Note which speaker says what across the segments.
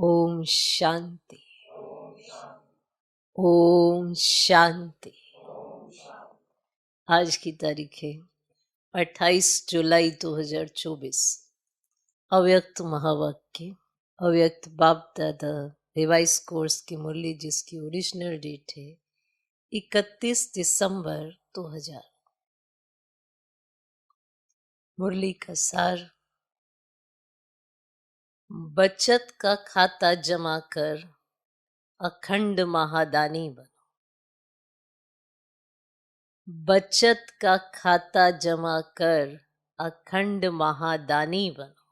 Speaker 1: ओम शांति। ओम शांति। आज की तारीख है 28 जुलाई 2024। अव्यक्त महावाक्य, अव्यक्त बाप दादा रिवाइज कोर्स की मुरली, जिसकी ओरिजिनल डेट है 31 दिसंबर 2000। मुरली का सार: बचत का खाता जमा कर अखंड महादानी बनो। बचत का खाता जमा कर अखंड महादानी बनो।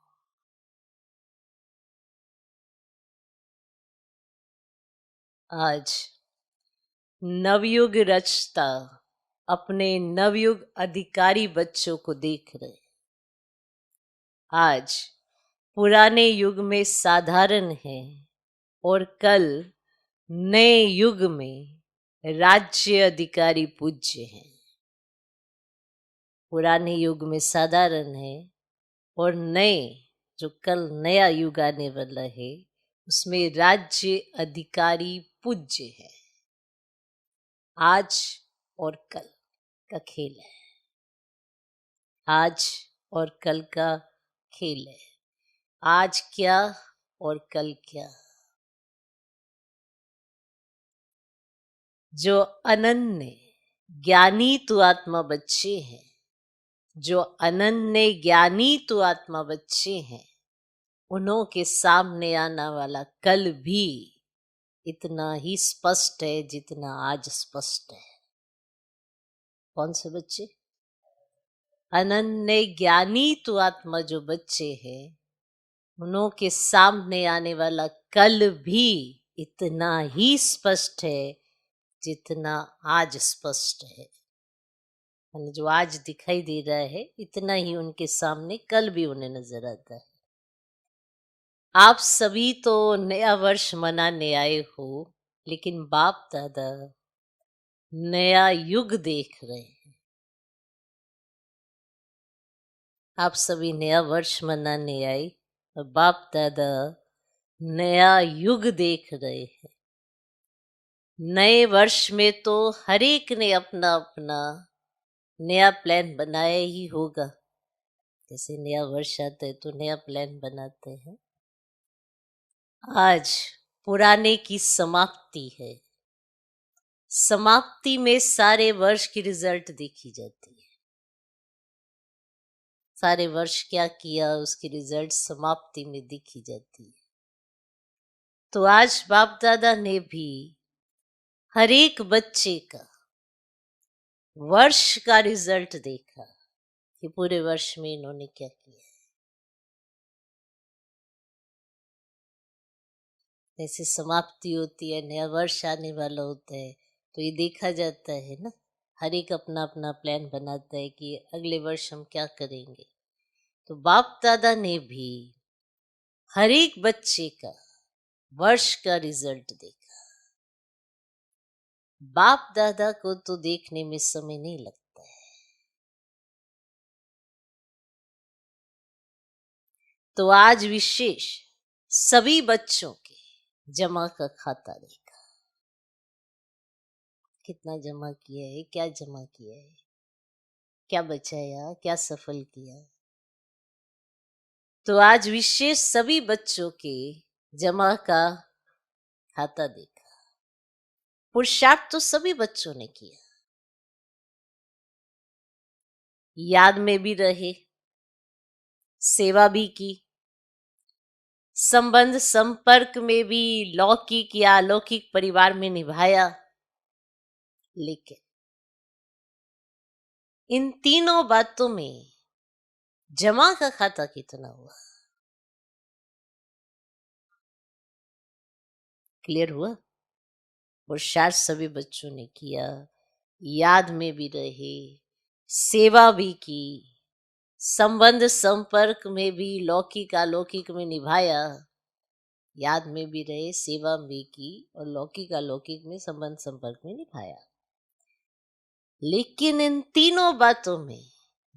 Speaker 1: आज नवयुग रचता अपने नवयुग अधिकारी बच्चों को देख रहे। आज पुराने युग में साधारण है और कल नए युग में राज्य अधिकारी पूज्य हैं। पुराने युग में साधारण है और नए, जो कल नया युग आने वाला है, उसमें राज्य अधिकारी पूज्य है। आज और कल का खेल है। आज और कल का खेल है। आज क्या और कल क्या। जो अनन्य ज्ञानी तो आत्मा बच्चे हैं, जो अनन्य ज्ञानी तो आत्मा बच्चे हैं, उन्हों के सामने आने वाला कल भी इतना ही स्पष्ट है जितना आज स्पष्ट है। कौन से बच्चे? अनन्य ज्ञानी तो आत्मा जो बच्चे हैं, उन्हों के सामने आने वाला कल भी इतना ही स्पष्ट है जितना आज स्पष्ट है। जो आज दिखाई दे रहा है, इतना ही उनके सामने कल भी उन्हें नजर आता है। आप सभी तो नया वर्ष मनाने आए हो, लेकिन बाप दादा नया युग देख रहे हैं। आप सभी नया वर्ष मनाने आए और बाप दादा नया युग देख रहे हैं। नए वर्ष में तो हर एक ने अपना अपना नया प्लान बनाया ही होगा। जैसे नया वर्ष आता है तो नया प्लान बनाते हैं। आज पुराने की समाप्ति है। समाप्ति में सारे वर्ष की रिजल्ट देखी जाती है। सारे वर्ष क्या किया, उसकी रिजल्ट समाप्ति में देखी जाती है। तो आज बाप दादा ने भी हर एक बच्चे का वर्ष का रिजल्ट देखा कि पूरे वर्ष में इन्होंने क्या किया। जैसे समाप्ति होती है, नया वर्ष आने वाला होता है, तो ये देखा जाता है ना, हर एक अपना अपना प्लान बनाता है कि अगले वर्ष हम क्या करेंगे। तो बाप दादा ने भी हर एक बच्चे का वर्ष का रिजल्ट देखा। बाप दादा को तो देखने में समय नहीं लगता है, तो आज विशेष सभी बच्चों के जमा का खाता देखा। कितना जमा किया है, क्या जमा किया है, क्या बचाया, क्या सफल किया। तो आज विशेष सभी बच्चों के जमा का खाता देखा। पुरुषार्थ तो सभी बच्चों ने किया, याद में भी रहे, सेवा भी की, संबंध संपर्क में भी लौकिक या अलौकिक परिवार में निभाया। लेकिन इन तीनों बातों में जमा का खाता कितना हुआ? क्लियर हुआ? पुरुषार्थ सभी बच्चों ने किया, याद में भी रहे, सेवा भी की, संबंध संपर्क में भी लौकिक अलौकिक में निभाया, याद में भी रहे, सेवा भी की और लौकिक अलौकिक में संबंध संपर्क में निभाया। लेकिन इन तीनों बातों में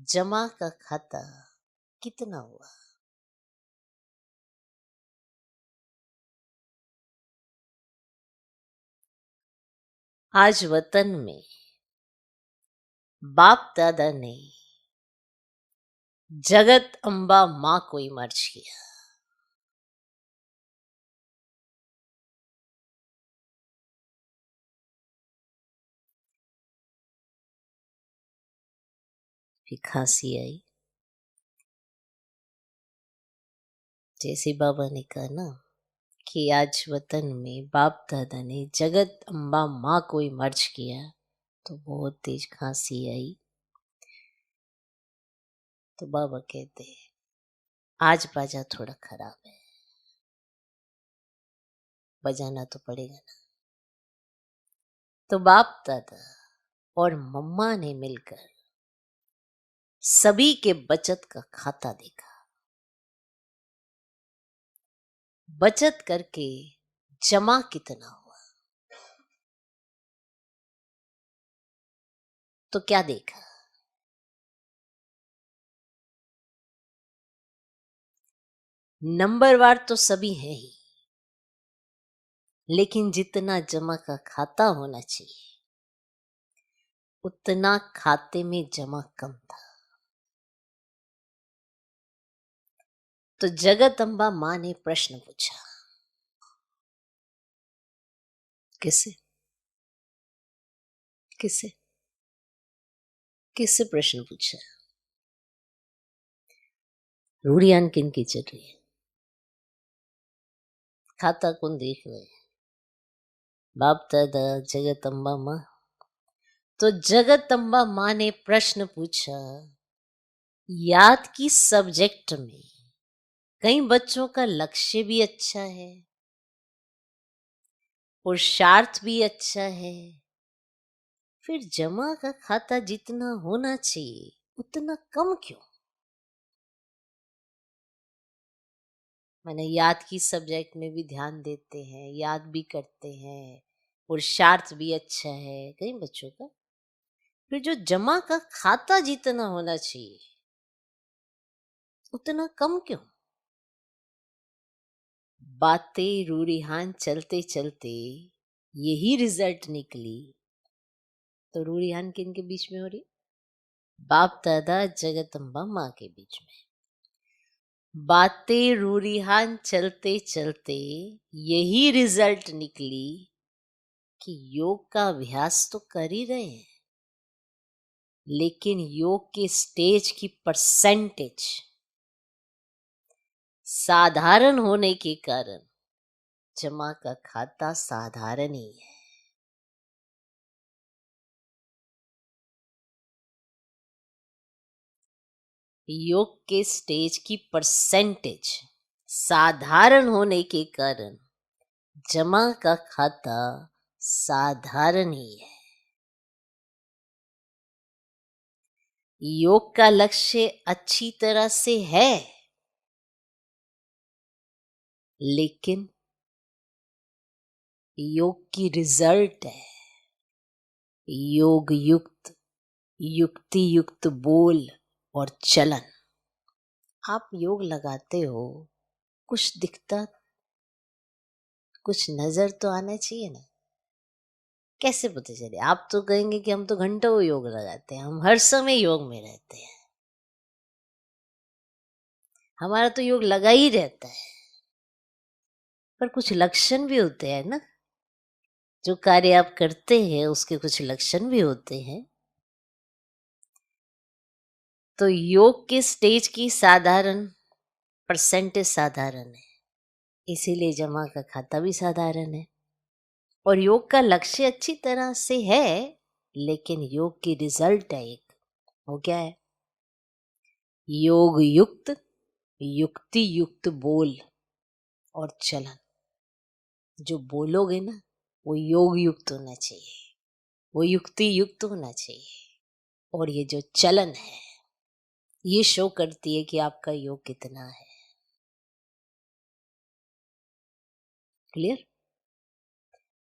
Speaker 1: जमा का खाता कितना हुआ? आज वतन में बाप दादा ने जगत अम्बा माँ को इमर्ज किया। फिर खांसी आई, जैसे बाबा ने कहा ना कि आज वतन में बाप दादा ने जगत अम्बा माँ को इमर्ज किया, तो बहुत तेज खांसी आई। तो बाबा कहते हैं आज बाजा थोड़ा खराब है, बजाना तो पड़ेगा ना। तो बाप दादा और मम्मा ने मिलकर सभी के बचत का खाता देखा। बचत करके जमा कितना हुआ, तो क्या देखा, नंबरवार तो सभी है ही, लेकिन जितना जमा का खाता होना चाहिए उतना खाते में जमा कम था। तो जगत अम्बा माँ ने प्रश्न पूछा, किससे किससे किससे प्रश्न पूछा? रूढ़ियान किन की चल रही है, खाता कौन देख रहे हैं? बाप दादा जगत अम्बा माँ। तो जगत अम्बा माँ ने प्रश्न पूछा, याद की सब्जेक्ट में कई बच्चों का लक्ष्य भी अच्छा है, पुरुषार्थ भी अच्छा है, फिर जमा का खाता जितना होना चाहिए उतना कम क्यों? मैंने याद की सब्जेक्ट में भी ध्यान देते हैं, याद भी करते हैं, पुरुषार्थ भी अच्छा है कई बच्चों का, फिर जो जमा का खाता जितना होना चाहिए उतना कम क्यों? बातें रूढ़िहान चलते चलते यही रिजल्ट निकली। तो रूढ़िहान किन के बीच में हो रही? बाप दादा जगदम्बा माँ के बीच में। बातें रूढ़िहान चलते चलते यही रिजल्ट निकली कि योग का अभ्यास तो कर ही रहे हैं, लेकिन योग के स्टेज की परसेंटेज साधारण होने के कारण जमा का खाता साधारण ही है। योग के स्टेज की परसेंटेज साधारण होने के कारण जमा का खाता साधारण ही है। योग का लक्ष्य अच्छी तरह से है, लेकिन योग की रिजल्ट है योग युक्त, युक्ति युक्त बोल और चलन। आप योग लगाते हो, कुछ दिखता, कुछ नजर तो आना चाहिए ना। कैसे पता चले? आप तो कहेंगे कि हम तो घंटों योग लगाते हैं, हम हर समय योग में रहते हैं, हमारा तो योग लगा ही रहता है। पर कुछ लक्षण भी होते हैं ना, जो कार्य आप करते हैं उसके कुछ लक्षण भी होते हैं। तो योग के स्टेज की साधारण परसेंटेज साधारण है, इसीलिए जमा का खाता भी साधारण है। और योग का लक्ष्य अच्छी तरह से है, लेकिन योग की रिजल्ट है एक, वो क्या है? योग युक्त, युक्ति युक्त बोल और चलन। जो बोलोगे ना वो योग युक्त होना चाहिए, वो युक्ति युक्त होना चाहिए, और ये जो चलन है ये शो करती है कि आपका योग कितना है। क्लियर?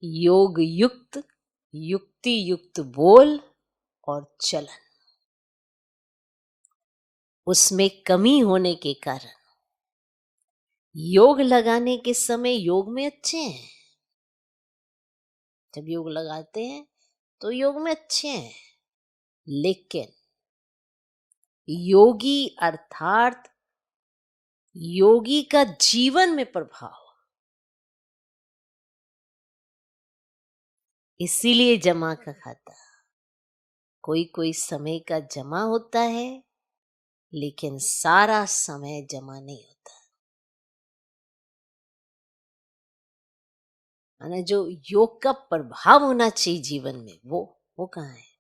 Speaker 1: योग युक्त, युक्ति युक्त बोल और चलन, उसमें कमी होने के कारण योग लगाने के समय योग में अच्छे हैं, जब योग लगाते हैं तो योग में अच्छे हैं, लेकिन योगी अर्थात योगी का जीवन में प्रभाव, इसीलिए जमा का खाता। कोई कोई समय का जमा होता है, लेकिन सारा समय जमा नहीं होता। माने जो योग का प्रभाव होना चाहिए जीवन में, वो कहाँ है?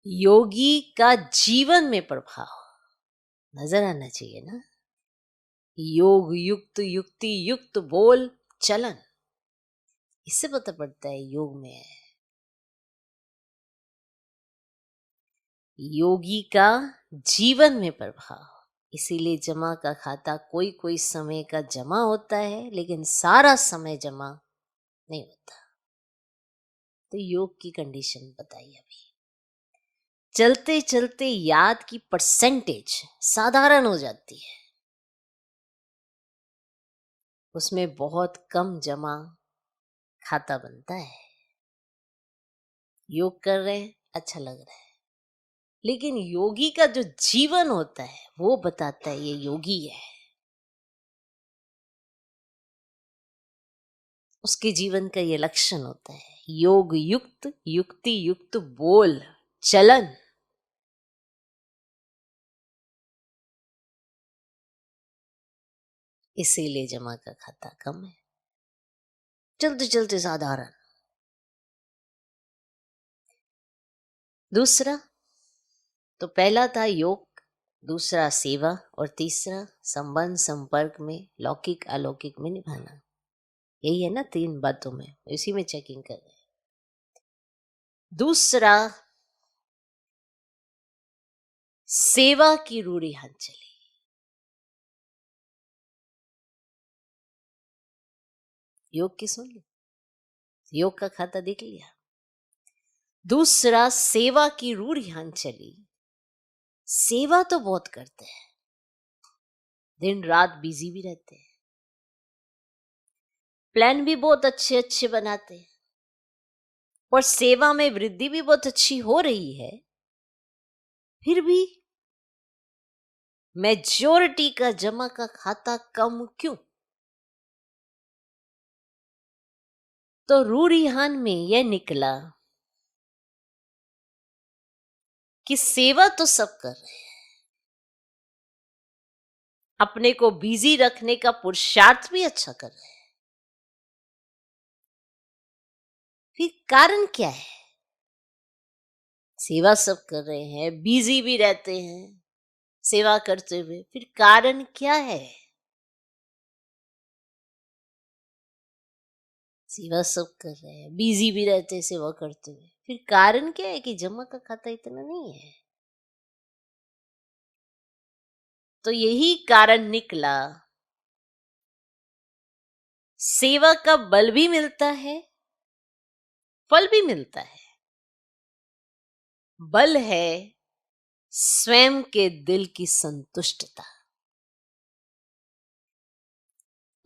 Speaker 1: योगी का जीवन में प्रभाव नजर आना चाहिए ना। योग युक्त, युक्ति युक्त बोल चलन, इससे पता पड़ता है योग में है। योगी का जीवन में प्रभाव, इसीलिए जमा का खाता कोई कोई समय का जमा होता है, लेकिन सारा समय जमा नहीं होता। तो योग की कंडीशन बताइए। अभी चलते चलते याद की परसेंटेज साधारण हो जाती है, उसमें बहुत कम जमा खाता बनता है। योग कर रहे हैं, अच्छा लग रहा है, लेकिन योगी का जो जीवन होता है वो बताता है ये योगी है। उसके जीवन का ये लक्षण होता है, योग युक्त, युक्ति युक्त बोल चलन। इसीलिए जमा का खाता कम है, चलते चलते साधारण। दूसरा, तो पहला था योग, दूसरा सेवा, और तीसरा संबंध संपर्क में लौकिक अलौकिक में निभाना। यही है ना तीन बातों में, इसी में चेकिंग कर रहे हैं। दूसरा, सेवा की रूढ़ी हाथ चली। योग की सुन ली, योग का खाता देख लिया। दूसरा, सेवा की रूढ़ी हाथ चली। सेवा तो बहुत करते हैं, दिन रात बिजी भी रहते हैं, प्लान भी बहुत अच्छे अच्छे बनाते हैं, और सेवा में वृद्धि भी बहुत अच्छी हो रही है, फिर भी मेजॉरिटी का जमा का खाता कम क्यों? तो रूढ़िहान में यह निकला कि सेवा तो सब कर रहे हैं, अपने को बिजी रखने का पुरुषार्थ भी अच्छा कर रहे हैं, फिर कारण क्या है? सेवा सब कर रहे हैं, बिजी भी रहते हैं सेवा करते हुए, फिर कारण क्या है? सेवा सब कर रहे हैं, बिजी भी रहते हैं सेवा करते हुए, फिर कारण क्या है कि जमा का खाता इतना नहीं है? तो यही कारण निकला, सेवा का बल भी मिलता है, फल भी मिलता है। बल है स्वयं के दिल की संतुष्टता,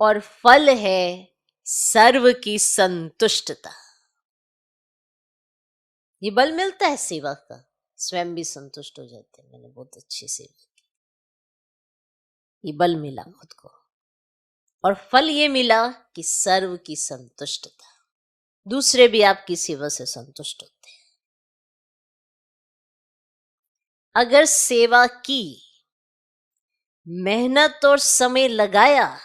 Speaker 1: और फल है सर्व की संतुष्टता। ये बल मिलता है सेवा का, स्वयं भी संतुष्ट हो जाते हैं, मैंने बहुत अच्छी सेवा की, ये बल मिला खुद को। और फल ये मिला कि सर्व की संतुष्टता, दूसरे भी आपकी सेवा से संतुष्ट होते हैं। अगर सेवा की, मेहनत और समय लगाया,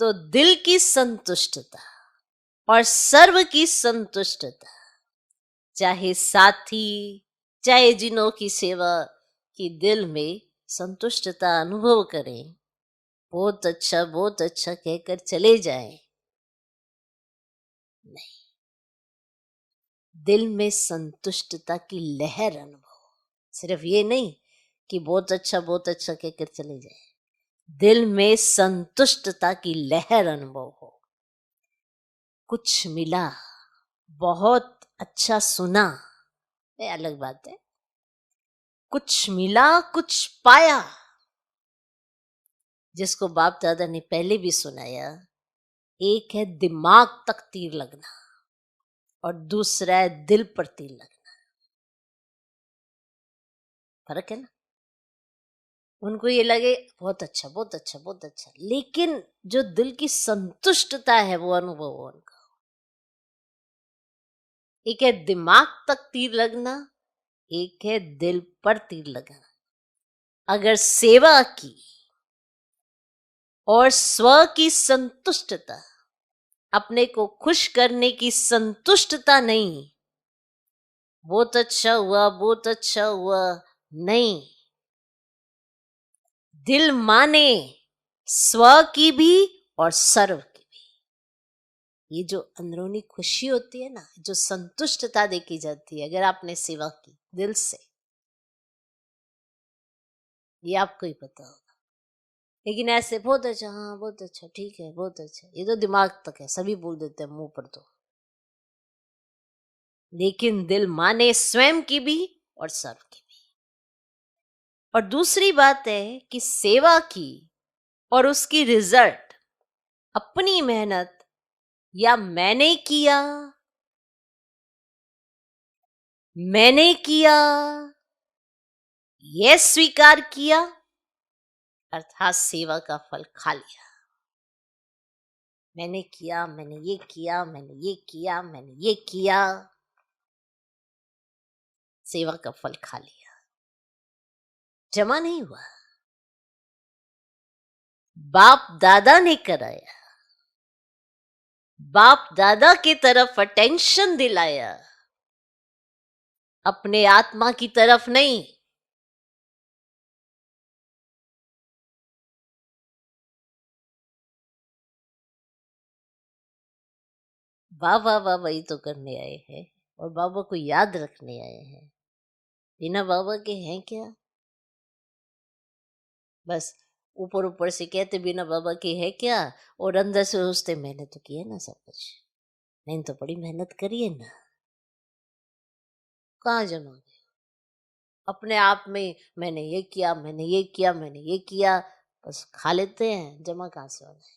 Speaker 1: तो दिल की संतुष्टता और सर्व की संतुष्टता, चाहे साथी, चाहे जिनों की सेवा की दिल में संतुष्टता अनुभव करें, बहुत अच्छा कहकर चले जाएं, नहीं, दिल में संतुष्टता की लहर अनुभव। सिर्फ ये नहीं कि बहुत अच्छा कहकर चले जाए, दिल में संतुष्टता की लहर अनुभव हो। कुछ मिला, बहुत अच्छा सुना, ये अलग बात है। कुछ मिला, कुछ पाया, जिसको बाप दादा ने पहले भी सुनाया एक है दिमाग तक तीर लगना और दूसरा है दिल पर तीर लगना। फर्क है ना। उनको ये लगे बहुत अच्छा बहुत अच्छा बहुत अच्छा, लेकिन जो दिल की संतुष्टता है वो अनुभव हो उनका। एक है दिमाग तक तीर लगना, एक है दिल पर तीर लगना। अगर सेवा की और स्व की संतुष्टता, अपने को खुश करने की संतुष्टता नहीं, बहुत अच्छा हुआ बहुत अच्छा हुआ नहीं, दिल माने स्व की भी और सर्व की भी। ये जो अंदरूनी खुशी होती है ना, जो संतुष्टता देखी जाती है अगर आपने सेवा की दिल से, ये आपको ही पता होगा। लेकिन ऐसे बहुत अच्छा, हाँ बहुत अच्छा, ठीक है बहुत अच्छा, ये तो दिमाग तक है, सभी बोल देते हैं मुंह पर तो, लेकिन दिल माने स्वयं की भी और सर्व की भी। और दूसरी बात है कि सेवा की और उसकी रिजल्ट अपनी मेहनत या मैंने किया यह स्वीकार किया, अर्थात सेवा का फल खा लिया। मैंने किया, मैंने ये किया, मैंने ये किया, मैंने ये किया, सेवा का फल खा लिया, जमा नहीं हुआ। बाप दादा ने कराया, बाप दादा की तरफ अटेंशन दिलाया, अपने आत्मा की तरफ नहीं। बाबा बाबा ही तो करने आए हैं और बाबा को याद रखने आए हैं। बिना बाबा के हैं क्या? बस ऊपर ऊपर से कहते बिना बाबा के है क्या, और अंदर से सोचते मैंने तो किया ना सब कुछ, मैंने तो बड़ी मेहनत करी है ना। कहाँ जमा गए अपने आप में? मैंने ये किया, मैंने ये किया, मैंने ये किया, बस खा लेते हैं। जमा कहाँ से होना है?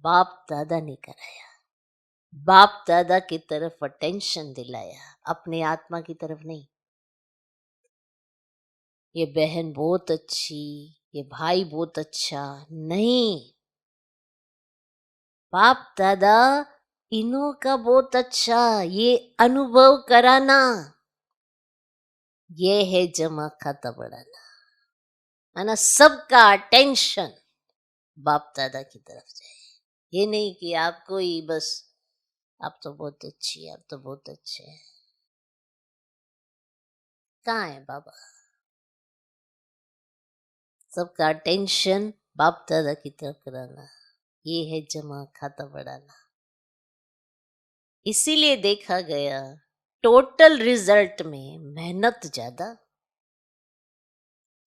Speaker 1: बाप दादा ने कराया, बाप दादा की तरफ अटेंशन दिलाया, अपने आत्मा की तरफ नहीं। ये बहन बहुत अच्छी, ये भाई बहुत अच्छा, नहीं। बाप दादा इन्हों का बहुत अच्छा, ये अनुभव कराना, ये है जमा खाता बढ़ाना, है ना। सबका अटेंशन बाप दादा की तरफ जाए। ये नहीं कि आपको ही बस, आप तो बहुत अच्छी है, आप तो बहुत अच्छे हैं। कहाँ है बाबा? सबका अटेंशन बाप दादा की तरफ कराना, ये है जमा खाता बढ़ाना। इसीलिए देखा गया टोटल रिजल्ट में मेहनत ज्यादा,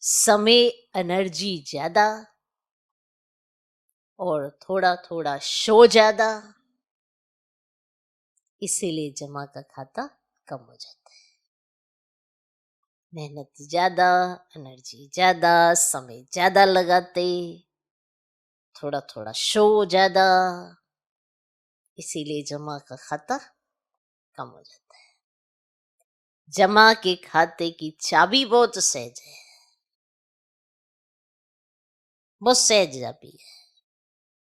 Speaker 1: समय एनर्जी ज्यादा, और थोड़ा थोड़ा शो ज्यादा, इसीलिए जमा का खाता कम हो जाता है। मेहनत ज्यादा, एनर्जी ज्यादा, समय ज्यादा लगाते, थोड़ा थोड़ा शो ज्यादा, इसीलिए जमा का खाता कम हो जाता है। जमा के खाते की चाबी बहुत सहज है, बहुत सहज चाबी है।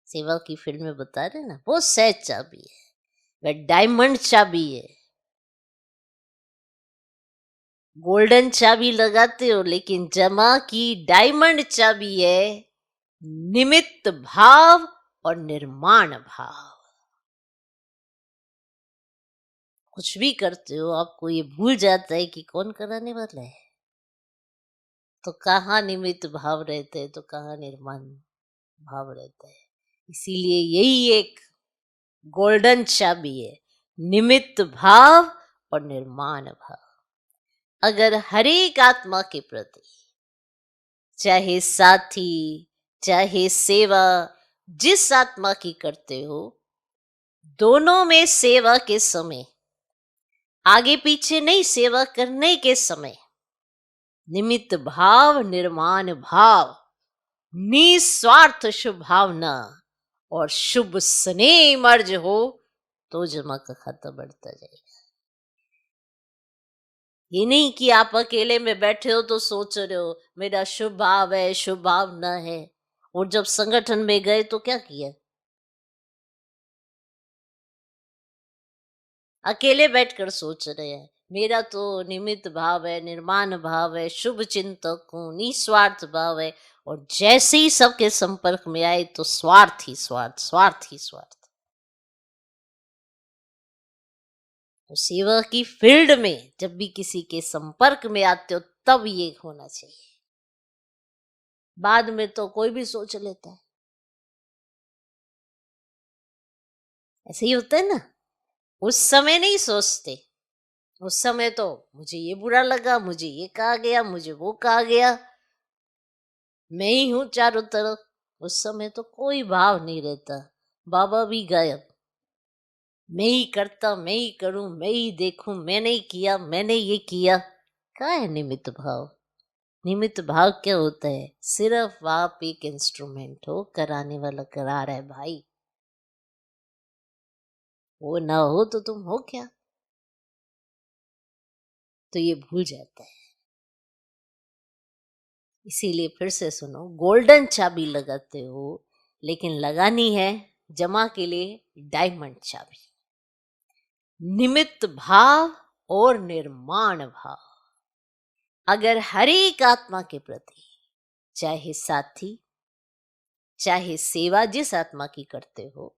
Speaker 1: सेवा की फील्ड में बता रहे ना, बहुत सहज चाबी है, वह डायमंड चाबी है। गोल्डन चाबी लगाते हो, लेकिन जमा की डायमंड चाबी है निमित्त भाव और निर्माण भाव। कुछ भी करते हो आपको ये भूल जाता है कि कौन कराने वाला है, तो कहाँ निमित्त भाव रहते हैं तो कहाँ निर्माण भाव रहता है। इसीलिए यही एक गोल्डन चाबी है, निमित्त भाव और निर्माण भाव। अगर हर एक आत्मा के प्रति, चाहे साथी चाहे सेवा, जिस आत्मा की करते हो, दोनों में सेवा के समय, आगे पीछे नहीं, सेवा करने के समय निमित्त भाव निर्माण भाव, निस्वार्थ शुभ भावना और शुभ स्नेह मर्ज हो तो जमा का खाता बढ़ता जाएगा। ये नहीं कि आप अकेले में बैठे हो तो सोच रहे हो मेरा शुभ भाव है, शुभ भावना है, और जब संगठन में गए तो क्या किया? अकेले बैठकर सोच रहे हैं मेरा तो निमित्त भाव है, निर्माण भाव है, शुभ चिंतक हूं, निस्वार्थ भाव है, और जैसे ही सबके संपर्क में आए तो स्वार्थ ही स्वार्थ, स्वार्थ ही स्वार्थ। तो सेवा की फील्ड में जब भी किसी के संपर्क में आते हो तब ये होना चाहिए। बाद में तो कोई भी सोच लेता है, ऐसे ही होता है ना। उस समय नहीं सोचते, उस समय तो मुझे ये बुरा लगा, मुझे ये कहा गया, मुझे वो कहा गया, मैं ही हूं चारों तरफ। उस समय तो कोई भाव नहीं रहता, बाबा भी गायब। मैं ही करता, मैं ही करूं, मैं ही देखूं, मैंने ही किया, मैंने ये किया। क्या है निमित्त भाव? निमित्त भाव क्या होता है? सिर्फ आप एक इंस्ट्रूमेंट हो, कराने वाला करा रहा है भाई। वो ना हो तो तुम हो क्या? तो ये भूल जाता है। इसीलिए फिर से सुनो, गोल्डन चाबी लगाते हो लेकिन लगानी है जमा के लिए डायमंड चाबी। निमित्त भाव और निर्माण भाव। अगर हर एक आत्मा के प्रति, चाहे साथी, चाहे सेवा जिस आत्मा की करते हो,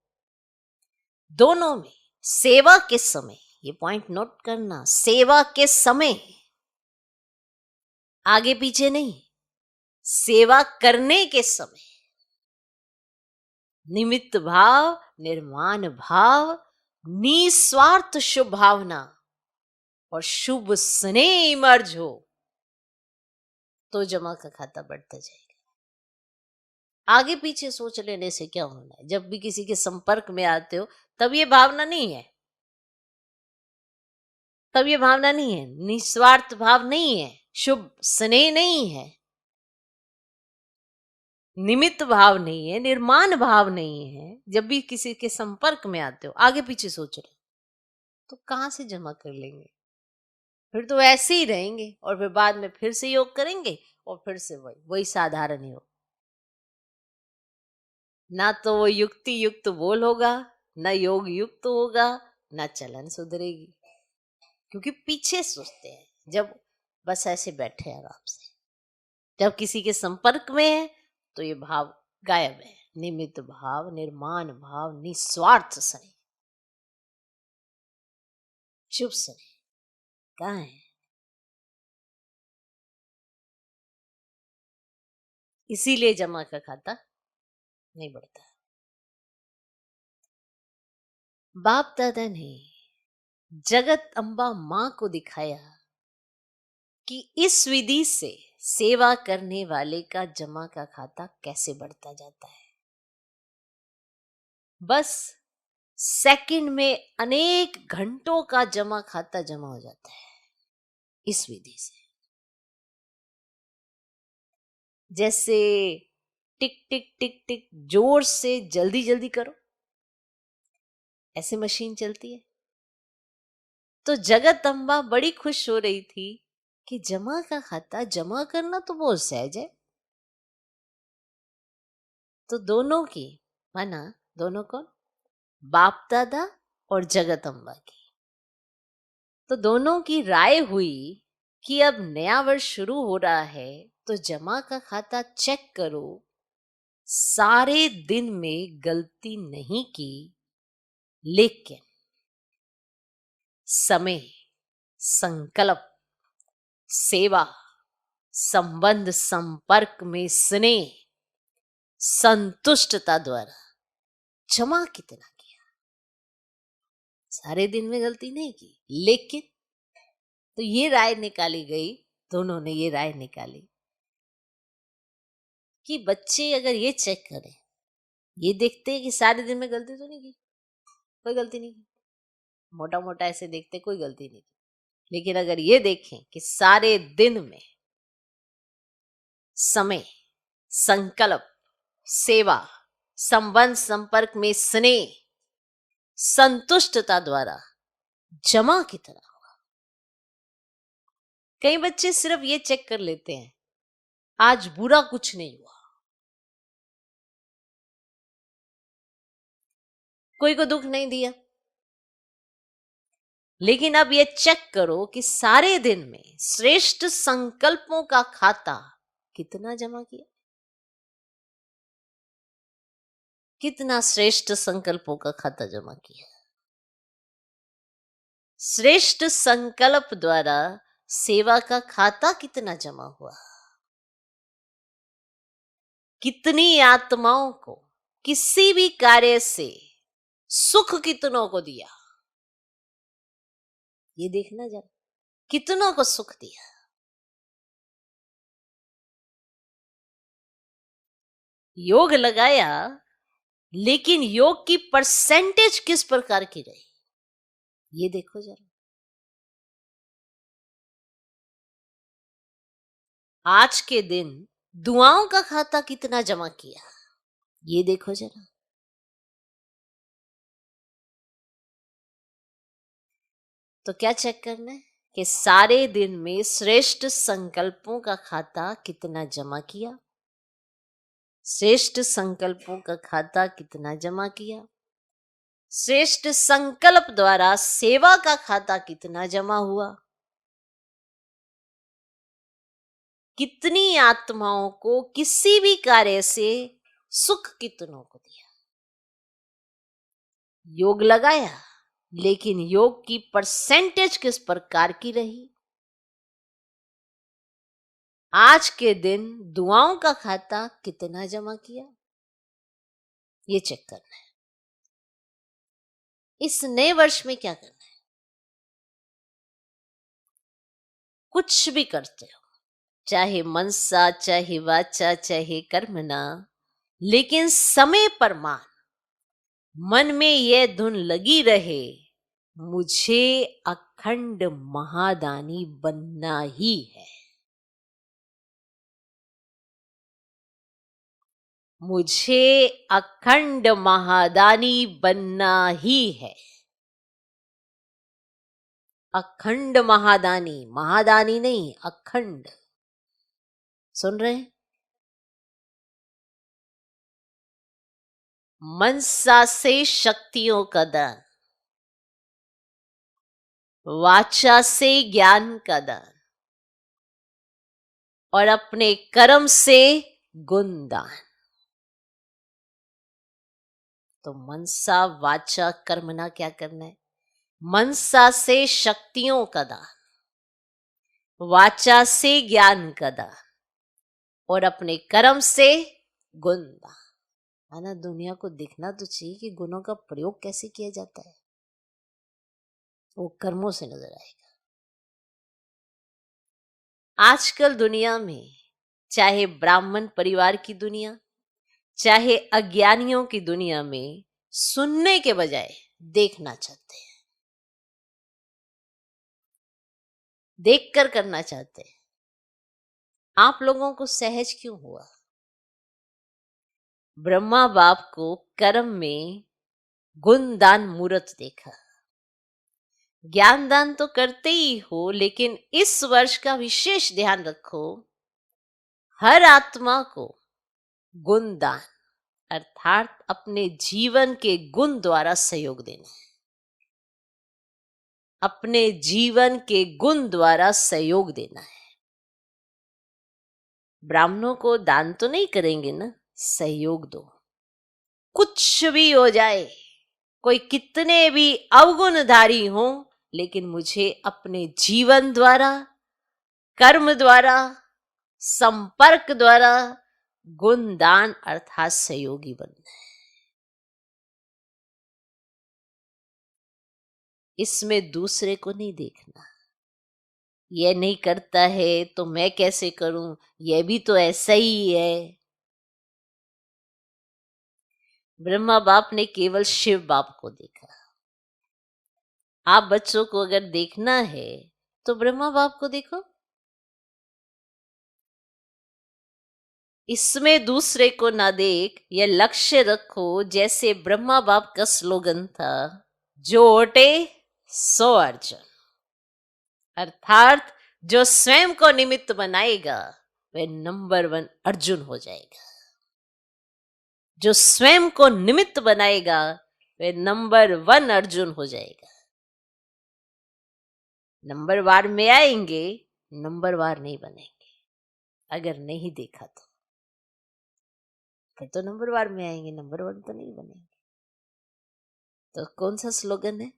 Speaker 1: दोनों में सेवा के समय, ये पॉइंट नोट करना, सेवा के समय, आगे पीछे नहीं, सेवा करने के समय निमित्त भाव, निर्माण भाव, निस्वार्थ शुभ भावना और शुभ स्नेह मर्ज हो तो जमा का खाता बढ़ता जाएगा। आगे पीछे सोच लेने से क्या होना है? जब भी किसी के संपर्क में आते हो तब ये भावना नहीं है, तब ये भावना नहीं है, निस्वार्थ भाव नहीं है, शुभ स्नेह नहीं है, निमित्त भाव नहीं है, निर्माण भाव नहीं है। जब भी किसी के संपर्क में आते हो आगे पीछे सोच रहे हो तो कहां से जमा कर लेंगे? फिर तो ऐसे ही रहेंगे और फिर बाद में फिर से योग करेंगे और फिर से वही वही साधारण योग। ना तो वो युक्ति युक्त बोल होगा, ना योग युक्त होगा, ना चलन सुधरेगी, क्योंकि पीछे सोचते हैं। जब बस ऐसे बैठे हैं आराम से, जब किसी के संपर्क में है तो ये भाव गायब है। निमित्त भाव, निर्माण भाव, निस्वार्थ स्नेह, शुभ स्नेह कहाँ है? इसीलिए जमा का खाता नहीं बढ़ता। बाप दादा ने जगत अम्बा मां को दिखाया कि इस विधि से सेवा करने वाले का जमा का खाता कैसे बढ़ता जाता है। बस सेकंड में अनेक घंटों का जमा खाता जमा हो जाता है इस विधि से। जैसे टिक टिक टिक टिक जोर से जल्दी जल्दी करो, ऐसे मशीन चलती है। तो जगत अम्बा बड़ी खुश हो रही थी कि जमा का खाता जमा करना तो बहुत सहज है। तो दोनों की, माना दोनों कौन? बाप दादा और जगत अम्बा की। तो दोनों की राय हुई कि अब नया वर्ष शुरू हो रहा है तो जमा का खाता चेक करो, सारे दिन में गलती नहीं की, लेकिन समय, संकल्प, सेवा, संबंध, संपर्क में स्नेह, संतुष्टता द्वारा जमा कितना किया। सारे दिन में गलती नहीं की, लेकिन तो ये राय निकाली गई, दोनों ने ये राय निकाली कि बच्चे अगर ये चेक करें, ये देखते हैं कि सारे दिन में गलती तो नहीं की, कोई गलती नहीं की, मोटा मोटा ऐसे देखते कोई गलती नहीं की, लेकिन अगर ये देखें कि सारे दिन में समय, संकल्प, सेवा, संबंध संपर्क में स्नेह, संतुष्टता द्वारा जमा कितना हुआ। कई बच्चे सिर्फ ये चेक कर लेते हैं आज बुरा कुछ नहीं हुआ, कोई को दुख नहीं दिया, लेकिन अब ये चेक करो कि सारे दिन में श्रेष्ठ संकल्पों का खाता कितना जमा किया। कितना श्रेष्ठ संकल्पों का खाता जमा किया। श्रेष्ठ संकल्प द्वारा सेवा का खाता कितना जमा हुआ। कितनी आत्माओं को किसी भी कार्य से सुख कितनों को दिया, ये देखना जरा, कितनों को सुख दिया। योग लगाया, लेकिन योग की परसेंटेज किस प्रकार की रही, ये देखो जरा। आज के दिन दुआओं का खाता कितना जमा किया, ये देखो जरा। तो क्या चेक करना है कि सारे दिन में श्रेष्ठ संकल्पों का खाता कितना जमा किया। श्रेष्ठ संकल्पों का खाता कितना जमा किया। श्रेष्ठ संकल्प द्वारा सेवा का खाता कितना जमा हुआ। कितनी आत्माओं को किसी भी कार्य से सुख कितनों को दिया। योग लगाया, लेकिन योग की परसेंटेज किस प्रकार की रही। आज के दिन दुआओं का खाता कितना जमा किया, ये चेक करना है। इस नए वर्ष में क्या करना है। कुछ भी करते हो, चाहे मनसा, चाहे वाचा, चाहे कर्मणा, लेकिन समय पर मन में यह धुन लगी रहे, मुझे अखंड महादानी बनना ही है। मुझे अखंड महादानी बनना ही है। अखंड महादानी, महादानी नहीं, अखंड। सुन रहे हैं। मनसा से शक्तियों का दान, वाचा से ज्ञान का दान, और अपने कर्म से गुण दान। तो मनसा वाचा कर्मणा क्या करना है। मनसा से शक्तियों का दान, वाचा से ज्ञान का दान, और अपने कर्म से गुण दान। है ना, दुनिया को दिखना तो चाहिए कि गुणों का प्रयोग कैसे किया जाता है, वो कर्मों से नजर आएगा। आजकल दुनिया में चाहे ब्राह्मण परिवार की दुनिया, चाहे अज्ञानियों की दुनिया में, सुनने के बजाय देखना चाहते हैं, देखकर करना चाहते हैं। आप लोगों को सहज क्यों हुआ। ब्रह्मा बाप को कर्म में गुणदान मूर्त देखा। ज्ञान दान तो करते ही हो, लेकिन इस वर्ष का विशेष ध्यान रखो, हर आत्मा को गुण दान अर्थात अपने जीवन के गुण द्वारा सहयोग देना है। अपने जीवन के गुण द्वारा सहयोग देना है। ब्राह्मणों को दान तो नहीं करेंगे ना, सहयोग दो। कुछ भी हो जाए, कोई कितने भी अवगुणधारी हो, लेकिन मुझे अपने जीवन द्वारा, कर्म द्वारा, संपर्क द्वारा गुणदान अर्थात सहयोगी बनना है। इसमें दूसरे को नहीं देखना। यह नहीं करता है तो मैं कैसे करूं, यह भी तो ऐसा ही है। ब्रह्मा बाप ने केवल शिव बाप को देखा। आप बच्चों को अगर देखना है तो ब्रह्मा बाप को देखो। इसमें दूसरे को ना देख, यह लक्ष्य रखो, जैसे ब्रह्मा बाप का स्लोगन था, जो ओटे सो अर्जुन। अर्थात जो स्वयं को निमित्त बनाएगा वह नंबर 1 अर्जुन हो जाएगा। जो स्वयं को निमित्त बनाएगा वह नंबर 1 अर्जुन हो जाएगा। नंबरवार में आएंगे, नंबरवार नहीं बनेंगे। अगर नहीं देखा तो फिर तो नंबरवार में आएंगे, नंबर 1 तो नहीं बनेंगे। तो कौन सा स्लोगन है?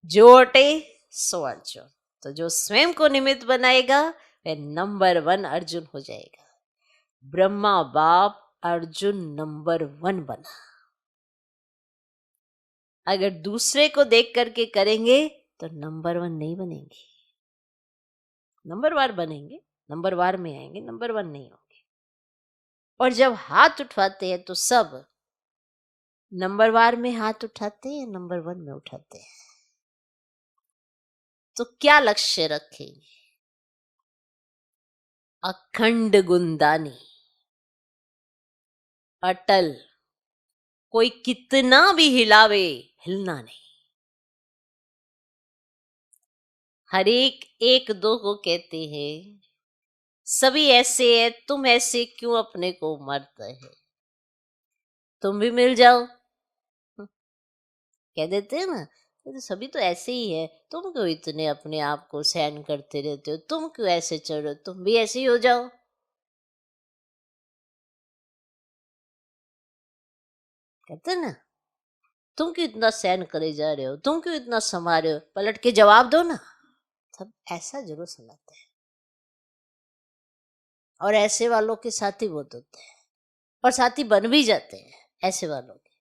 Speaker 1: जो अटे सो अर्जुन। तो जो स्वयं को निमित्त बनाएगा वह नंबर 1 अर्जुन हो जाएगा। ब्रह्मा बाप अर्जुन नंबर 1 बना। अगर दूसरे को देख करके करेंगे तो नंबर 1 नहीं बनेंगे। नंबरवार बनेंगे, नंबरवार में आएंगे, नंबर 1 नहीं होंगे। और जब हाथ उठाते हैं तो सब नंबरवार में हाथ उठाते हैं, नंबर 1 में उठाते हैं। तो क्या लक्ष्य रखेंगे? अखंड गुणदानी, अटल, कोई कितना भी हिलावे हिलना नहीं। हर एक एक दो को कहते हैं सभी ऐसे है, तुम ऐसे क्यों अपने को मारते है, तुम भी मिल जाओ। कह देते हैं ना, तो सभी तो ऐसे ही है, तुम क्यों इतने अपने आप को सहन करते रहते हो, तुम क्यों ऐसे चल रहे हो, तुम भी ऐसे ही हो जाओ। कहते हैं ना, तुम क्यों इतना सहन करे जा रहे हो, तुम क्यों इतना संभाल रहे हो, पलट के जवाब दो ना। सब ऐसा जरूर सुनाते हैं। और ऐसे वालों के साथी बहुत होते हैं, और साथी बन भी जाते हैं ऐसे वालों के,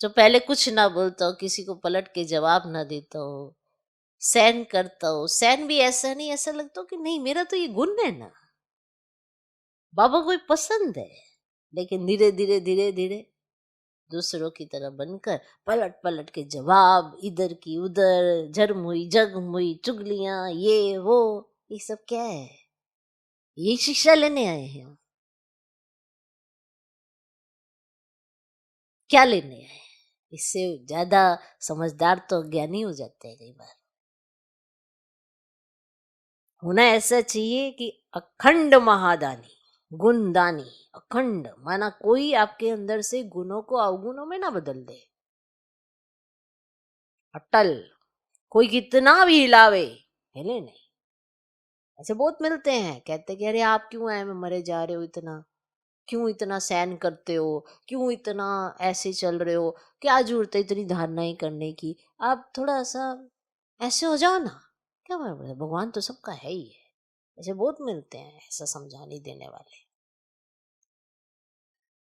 Speaker 1: जो पहले कुछ ना बोलता हो, किसी को पलट के जवाब ना देता हो, सहन करता हो। सहन भी ऐसा नहीं, ऐसा लगता हो कि नहीं मेरा तो ये गुण है ना, बाबा को पसंद है। लेकिन धीरे धीरे धीरे धीरे दूसरों की तरह बनकर पलट पलट के जवाब, इधर की उधर, झरमुई जगमुई चुगलियां, ये वो, ये सब क्या है? ये शिक्षा लेने आए हैं हम? क्या लेने आए हैं? इससे ज्यादा समझदार तो ज्ञानी हो जाते हैं कई बार। होना ऐसा चाहिए कि अखंड महादानी, गुणदानी। अखंड माना कोई आपके अंदर से गुणों को अवगुणों में ना बदल दे। अटल, कोई कितना भी हिलावे हिले नहीं। ऐसे बहुत मिलते हैं, कहते कि अरे आप क्यों में मरे जा रहे हो, इतना क्यों इतना सहन करते हो, क्यों इतना ऐसे चल रहे हो, क्या जरूरत है इतनी धारणाएं करने की, आप थोड़ा सा ऐसे हो जाओ ना। क्या भगवान तो सबका है ही है। ऐसे बहुत मिलते हैं ऐसा समझाने देने वाले।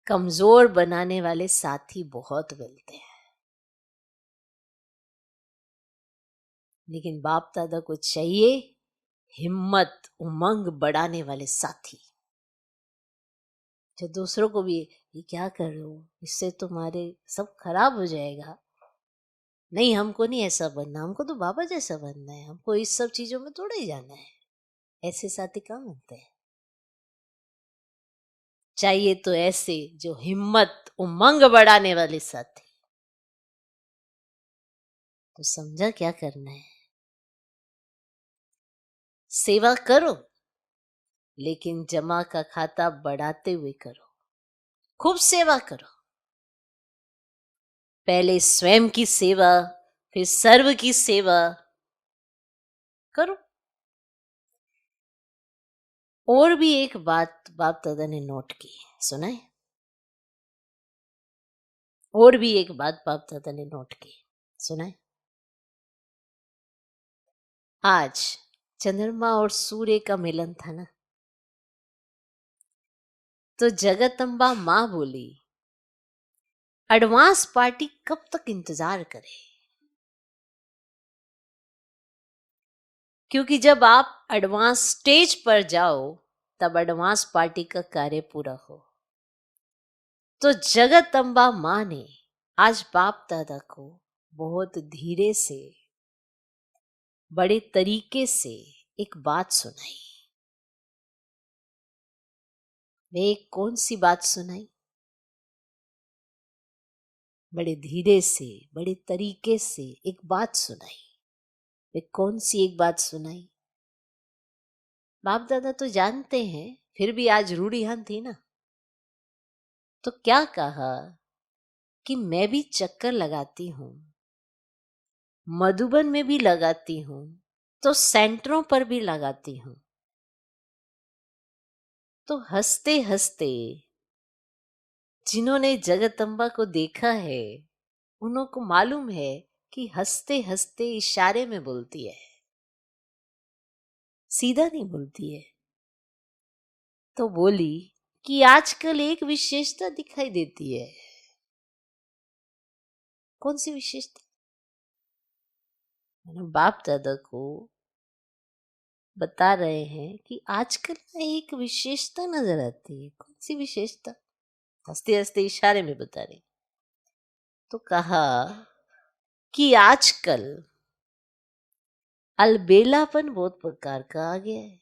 Speaker 1: कमजोर बनाने वाले साथी बहुत मिलते हैं, लेकिन बाप दादा को चाहिए हिम्मत उमंग बढ़ाने वाले साथी, जो दूसरों को भी ये क्या कर रहे हो, इससे तुम्हारे सब खराब हो जाएगा, नहीं हमको नहीं ऐसा बनना, हमको तो बाबा जैसा बनना है, हमको इस सब चीजों में थोड़ा ही जाना है। ऐसे साथी कहाँ मिलते हैं? चाहिए तो ऐसे जो हिम्मत उमंग बढ़ाने वाले साथी। तो समझा क्या करना है? सेवा करो, लेकिन जमा का खाता बढ़ाते हुए करो। खूब सेवा करो, पहले स्वयं की सेवा, फिर सर्व की सेवा करो। और भी एक बात बाप दादा ने नोट की, सुना है? और भी एक बात बाप दादा ने नोट की, सुना है? आज चंद्रमा और सूर्य का मिलन था ना, तो जगदम्बा माँ बोली एडवांस पार्टी कब तक इंतजार करे, क्योंकि जब आप एडवांस स्टेज पर जाओ तब एडवांस पार्टी का कार्य पूरा हो। तो जगदम्बा माँ ने आज बाप दादा को बहुत धीरे से, बड़े तरीके से एक बात सुनाई। मैं एक कौन सी बात सुनाई, बड़े धीरे से, बड़े तरीके से एक बात सुनाई। मैं कौन सी एक बात सुनाई? बाप दादा तो जानते हैं, फिर भी आज रूढ़ियान थी ना। तो क्या कहा कि मैं भी चक्कर लगाती हूँ, मधुबन में भी लगाती हूँ, तो सेंटरों पर भी लगाती हूँ। तो हंसते हंसते जिन्होंने जगदम्बा को देखा है, उन्हों को मालूम है कि हंसते हंसते इशारे में बोलती है, सीधा नहीं बोलती है। तो बोली कि आजकल एक विशेषता दिखाई देती है। कौन सी विशेषता? मैंने बाप दादा को बता रहे हैं कि आजकल ना एक विशेषता नजर आती है। कौन सी विशेषता? हंसते हंसते इशारे में बता रही। तो कहा कि आजकल अलबेलापन बहुत प्रकार का आ गया है।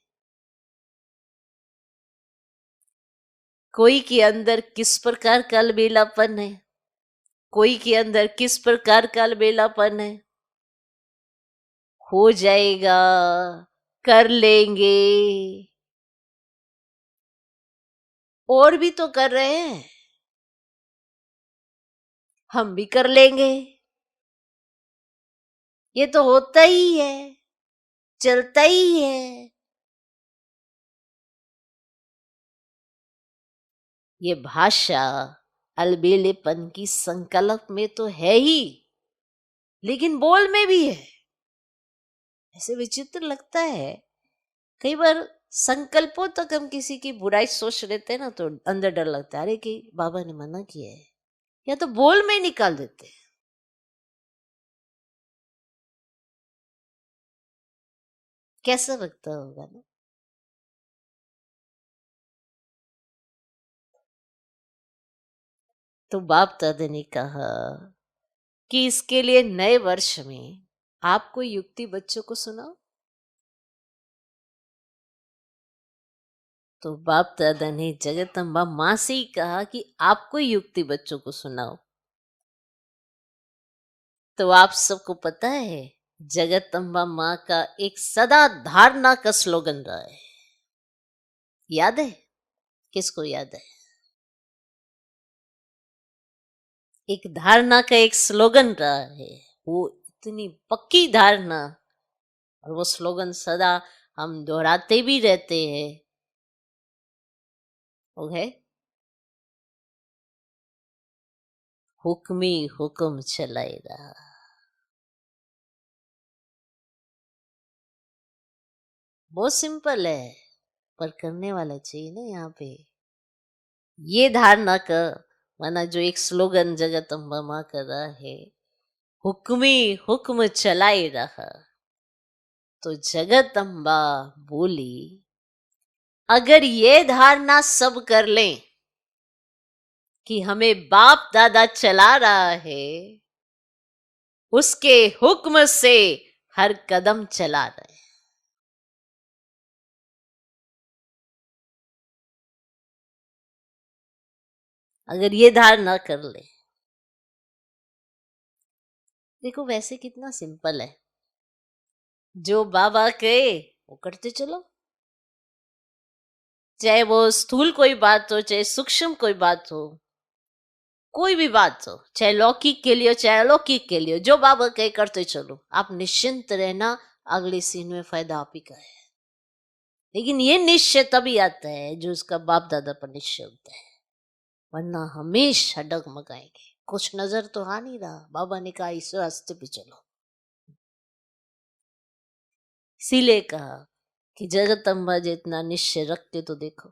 Speaker 1: कोई के अंदर किस प्रकार का अलबेलापन है, कोई के अंदर किस प्रकार का अलबेलापन है। हो जाएगा, कर लेंगे, और भी तो कर रहे हैं, हम भी कर लेंगे, ये तो होता ही है, चलता ही है। ये भाषा अलबेलेपन की संकल्प में तो है ही, लेकिन बोल में भी है। ऐसे विचित्र लगता है कई बार, संकल्पों तक हम किसी की बुराई सोच लेते हैं ना, तो अंदर डर लगता है, अरे कि बाबा ने मना किया है, या तो बोल में निकाल देते हैं। कैसा लगता होगा ना। तो बाप दादा ने कहा कि इसके लिए नए वर्ष में आप कोई युक्ति बच्चों को सुनाओ। तो बाप दादा ने जगदम्बा माँ से ही कहा कि आप कोई युक्ति बच्चों को सुनाओ। तो आप सबको पता है, जगदम्बा माँ का एक सदा धारणा का स्लोगन रहा है। याद है? किसको याद है? एक धारणा का एक स्लोगन रहा है, वो इतनी पक्की धारणा, और वो स्लोगन सदा हम दोहराते भी रहते हैं। वो है, हुक्मी हुक्म चलाए रहा। बहुत सिंपल है, पर करने वाला चाहिए ना यहाँ पे। ये धारणा का माना जो एक स्लोगन जगदम्बा माँ कर रहा है, हुक्मी हुक्म चलाए रहा। तो जगदम्बा बोली, अगर ये धारणा सब कर लें कि हमें बाप दादा चला रहा है, उसके हुक्म से हर कदम चला रहे हैं। अगर ये धारणा कर ले, देखो वैसे कितना सिंपल है, जो बाबा कहे वो करते चलो। चाहे वो स्थूल कोई बात हो, चाहे सूक्ष्म कोई बात हो, कोई भी बात हो, चाहे लौकिक के लिए हो चाहे अलौकिक के लिए हो, जो बाबा कहे करते चलो। आप निश्चिंत रहना, अगले सीन में फायदा आप ही का है। लेकिन ये निश्चय तभी आता है जो उसका बाप दादा पर निश्चय होता है, वरना हमेशा डगमगाएंगे। कुछ नजर तो आ नहीं रहा, बाबा ने कहा इस रास्ते पे चलो। इसीलिए कहा कि जगदम्बा जितना निश्चय रखते तो देखो,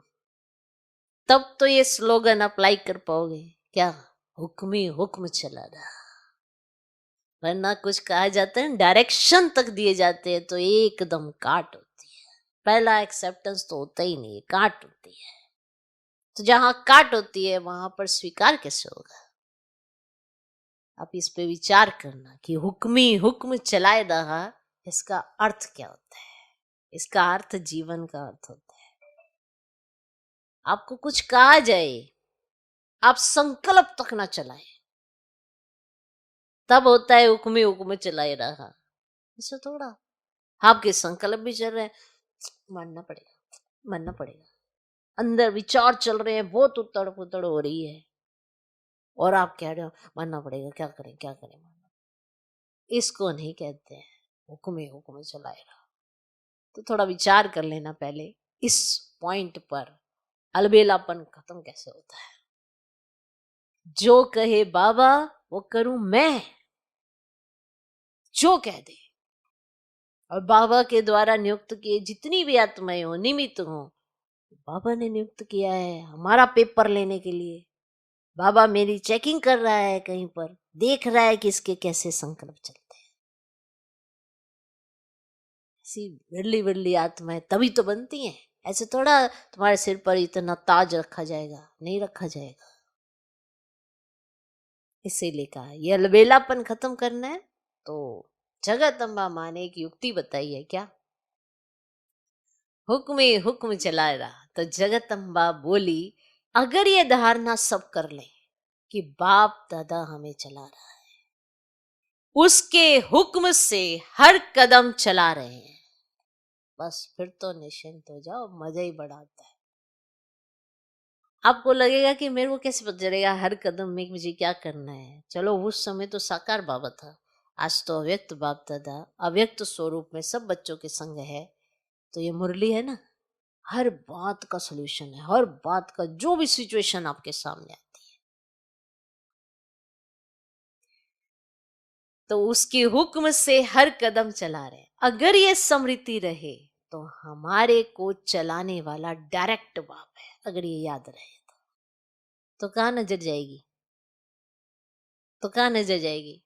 Speaker 1: तब तो ये स्लोगन अप्लाई कर पाओगे। क्या? हुक्मी हुक्म चला रहा। वरना कुछ कहा जाता है, डायरेक्शन तक दिए जाते हैं तो एकदम काट होती है। पहला एक्सेप्टेंस तो होता ही नहीं है, काट होती है। तो जहां काट होती है वहां पर स्वीकार कैसे होगा? आप इस पे विचार करना कि हुक्मी हुक्म चलाए रहा, इसका अर्थ क्या होता है? इसका अर्थ जीवन का अर्थ होता है। आपको कुछ कहा जाए, आप संकल्प तक ना चलाए, तब होता है हुक्मे हुक्मे चलाए रहा। ऐसा थोड़ा, आपके संकल्प भी चल रहे हैं, मानना पड़ेगा, मानना पड़ेगा, अंदर विचार चल रहे हैं, बहुत उतड़ पुतड़ हो रही है, और आप कह रहे हो मानना पड़ेगा, क्या करें क्या करें। इसको नहीं कहते हैं हुक्मे हुक्मे चलाए रहा। तो थोड़ा विचार कर लेना पहले इस पॉइंट पर, अलबेलापन खत्म कैसे होता है। जो कहे बाबा वो करूं मैं, जो कह दे। और बाबा के द्वारा नियुक्त किए जितनी भी आत्माएं हो, निमित्त हो, बाबा ने नियुक्त किया है हमारा पेपर लेने के लिए। बाबा मेरी चेकिंग कर रहा है, कहीं पर देख रहा है कि इसके कैसे संकल्प चलते हैं। ऐसी विरली विरली आत्माएं तभी तो बनती हैं। ऐसे थोड़ा तुम्हारे सिर पर इतना ताज रखा जाएगा, नहीं रखा जाएगा। इसीलिए कहा ये अलबेलापन खत्म करना है तो जगत अम्बा माँ ने एक युक्ति बताई है। क्या? हुक्म हुक्म चला रहा। तो जगत अम्बा बोली, अगर ये धारणा सब कर ले कि बाप दादा हमें चला रहा है, उसके हुक्म से हर कदम चला रहे हैं, बस फिर तो निश्चिंत हो जाओ, मजा ही बड़ा आता है। आपको लगेगा कि मेरे को कैसे पता चलेगा हर कदम में मुझे क्या करना है। चलो उस समय तो साकार बाबा था, आज तो अव्यक्त बाप दादा अव्यक्त स्वरूप में सब बच्चों के संग है। तो ये मुरली है ना, हर बात का सलूशन है, हर बात का, जो भी सिचुएशन आपके सामने आती है तो उसके हुक्म से हर कदम चला रहे। अगर ये स्मृति रहे तो हमारे को चलाने वाला डायरेक्ट बाप है। अगर ये याद रहे तो कहाँ नजर जाएगी, तो कहाँ नजर जाएगी?